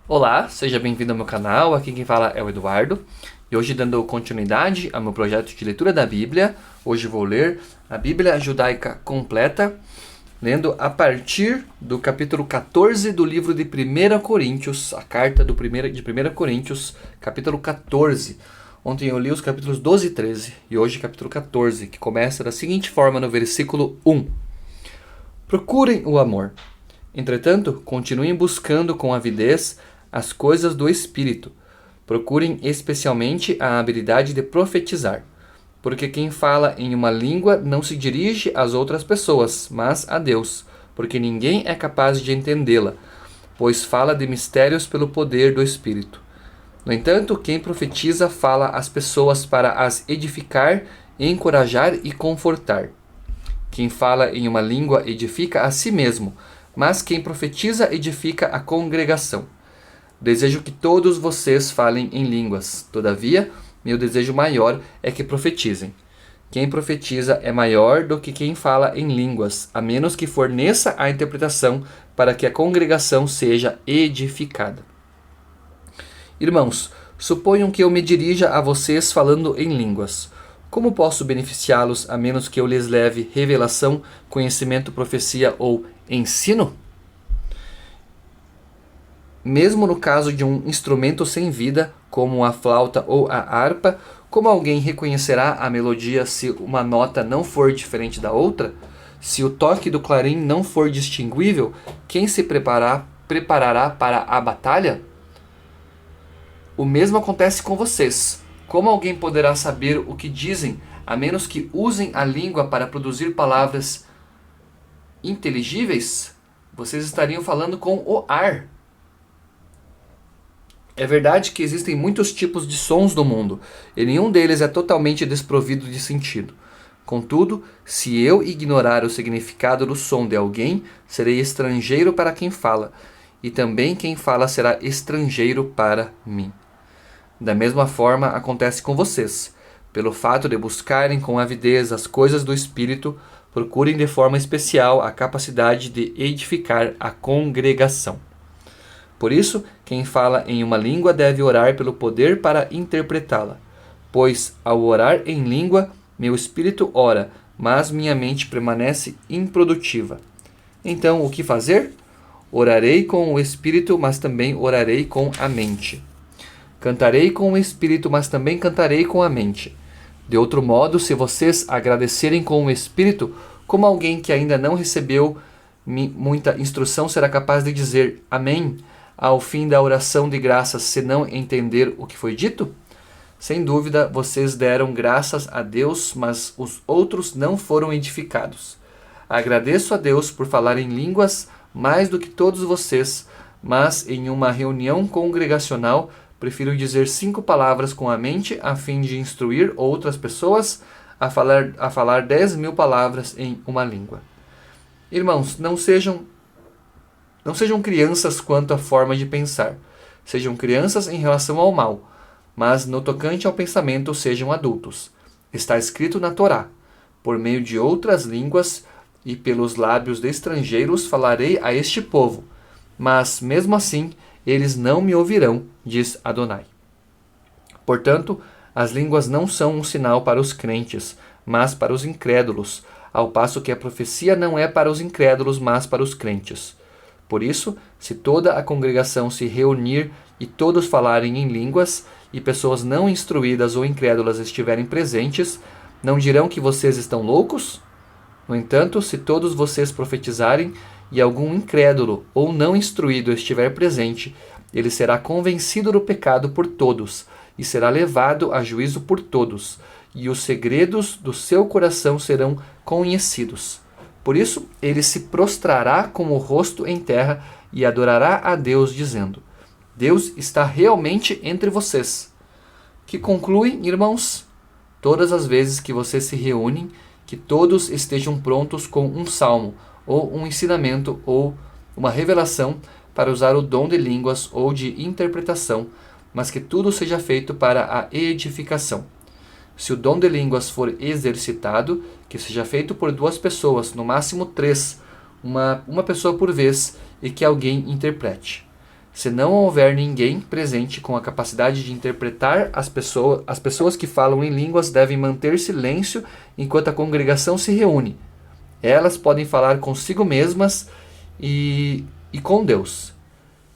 Olá, seja bem-vindo ao meu canal, aqui quem fala é o Eduardo. E hoje, dando continuidade ao meu projeto de leitura da Bíblia, hoje vou ler a Bíblia Judaica Completa, lendo a partir do capítulo 14 do livro de 1 Coríntios, a carta de 1 Coríntios, capítulo 14. Ontem eu li os capítulos 12 e 13, e hoje capítulo 14, que começa da seguinte forma no versículo 1. Procurem o amor. Entretanto, continuem buscando com avidez as coisas do Espírito. Procurem especialmente a habilidade de profetizar, porque quem fala em uma língua não se dirige às outras pessoas, mas a Deus, porque ninguém é capaz de entendê-la, pois fala de mistérios pelo poder do Espírito. No entanto, quem profetiza fala às pessoas para as edificar, encorajar e confortar. Quem fala em uma língua edifica a si mesmo, mas quem profetiza edifica a congregação. Desejo que todos vocês falem em línguas. Todavia, meu desejo maior é que profetizem. Quem profetiza é maior do que quem fala em línguas, a menos que forneça a interpretação para que a congregação seja edificada. Irmãos, suponham que eu me dirija a vocês falando em línguas. Como posso beneficiá-los a menos que eu lhes leve revelação, conhecimento, profecia ou ensino? Mesmo no caso de um instrumento sem vida, como a flauta ou a harpa, como alguém reconhecerá a melodia se uma nota não for diferente da outra? Se o toque do clarim não for distinguível, quem se preparará para a batalha? O mesmo acontece com vocês. Como alguém poderá saber o que dizem, a menos que usem a língua para produzir palavras inteligíveis? Vocês estariam falando com o ar. É verdade que existem muitos tipos de sons no mundo, e nenhum deles é totalmente desprovido de sentido. Contudo, se eu ignorar o significado do som de alguém, serei estrangeiro para quem fala, e também quem fala será estrangeiro para mim. Da mesma forma acontece com vocês. Pelo fato de buscarem com avidez as coisas do Espírito, procurem de forma especial a capacidade de edificar a congregação. Por isso, quem fala em uma língua deve orar pelo poder para interpretá-la. Pois, ao orar em língua, meu espírito ora, mas minha mente permanece improdutiva. Então, o que fazer? Orarei com o espírito, mas também orarei com a mente. Cantarei com o espírito, mas também cantarei com a mente. De outro modo, se vocês agradecerem com o espírito, como alguém que ainda não recebeu muita instrução será capaz de dizer amém ao fim da oração de graças, se não entender o que foi dito? Sem dúvida, vocês deram graças a Deus, mas os outros não foram edificados. Agradeço a Deus por falar em línguas mais do que todos vocês, mas em uma reunião congregacional, prefiro dizer 5 palavras com a mente a fim de instruir outras pessoas a falar 10.000 palavras em uma língua. Irmãos, não sejam crianças quanto à forma de pensar. Sejam crianças em relação ao mal, mas no tocante ao pensamento sejam adultos. Está escrito na Torá: por meio de outras línguas e pelos lábios de estrangeiros falarei a este povo, mas mesmo assim eles não me ouvirão, diz Adonai. Portanto, as línguas não são um sinal para os crentes, mas para os incrédulos, ao passo que a profecia não é para os incrédulos, mas para os crentes. Por isso, se toda a congregação se reunir e todos falarem em línguas, e pessoas não instruídas ou incrédulas estiverem presentes, não dirão que vocês estão loucos? No entanto, se todos vocês profetizarem, e algum incrédulo ou não instruído estiver presente, ele será convencido do pecado por todos, e será levado a juízo por todos, e os segredos do seu coração serão conhecidos. Por isso, ele se prostrará com o rosto em terra e adorará a Deus, dizendo: Deus está realmente entre vocês. Que conclui, irmãos? Todas as vezes que vocês se reúnem, que todos estejam prontos com um salmo, ou um ensinamento, ou uma revelação, para usar o dom de línguas ou de interpretação, mas que tudo seja feito para a edificação. Se o dom de línguas for exercitado, que seja feito por 2 pessoas, no máximo 3, uma pessoa por vez, e que alguém interprete. Se não houver ninguém presente com a capacidade de interpretar, as pessoas que falam em línguas devem manter silêncio enquanto a congregação se reúne. Elas podem falar consigo mesmas e com Deus.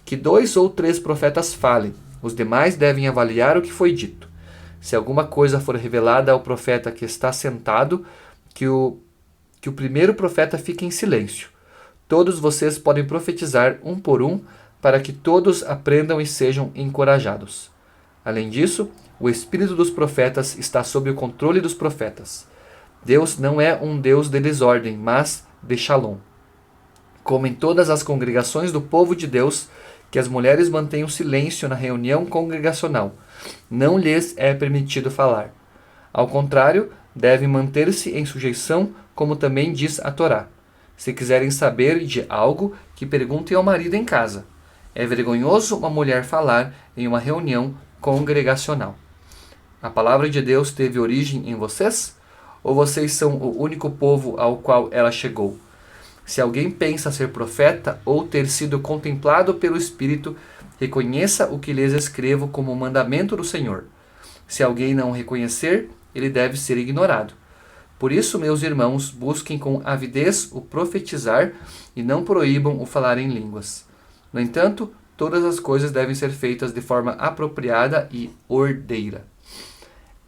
Que 2 ou 3 profetas falem, os demais devem avaliar o que foi dito. Se alguma coisa for revelada ao profeta que está sentado, que o primeiro profeta fique em silêncio. Todos vocês podem profetizar um por um, para que todos aprendam e sejam encorajados. Além disso, o espírito dos profetas está sob o controle dos profetas. Deus não é um Deus de desordem, mas de Shalom. Como em todas as congregações do povo de Deus, que as mulheres mantenham silêncio na reunião congregacional. Não lhes é permitido falar. Ao contrário, devem manter-se em sujeição, como também diz a Torá. Se quiserem saber de algo, que perguntem ao marido em casa. É vergonhoso uma mulher falar em uma reunião congregacional. A palavra de Deus teve origem em vocês? Ou vocês são o único povo ao qual ela chegou? Se alguém pensa ser profeta ou ter sido contemplado pelo Espírito, reconheça o que lhes escrevo como mandamento do Senhor. Se alguém não reconhecer, ele deve ser ignorado. Por isso, meus irmãos, busquem com avidez o profetizar e não proíbam o falar em línguas. No entanto, todas as coisas devem ser feitas de forma apropriada e ordeira.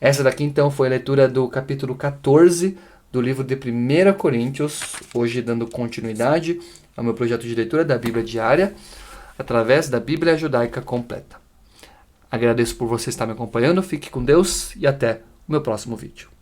Essa daqui, então, foi a leitura do capítulo 14 do livro de 1 Coríntios, hoje dando continuidade ao meu projeto de leitura da Bíblia diária, através da Bíblia Judaica Completa. Agradeço por você estar me acompanhando, fique com Deus e até o meu próximo vídeo.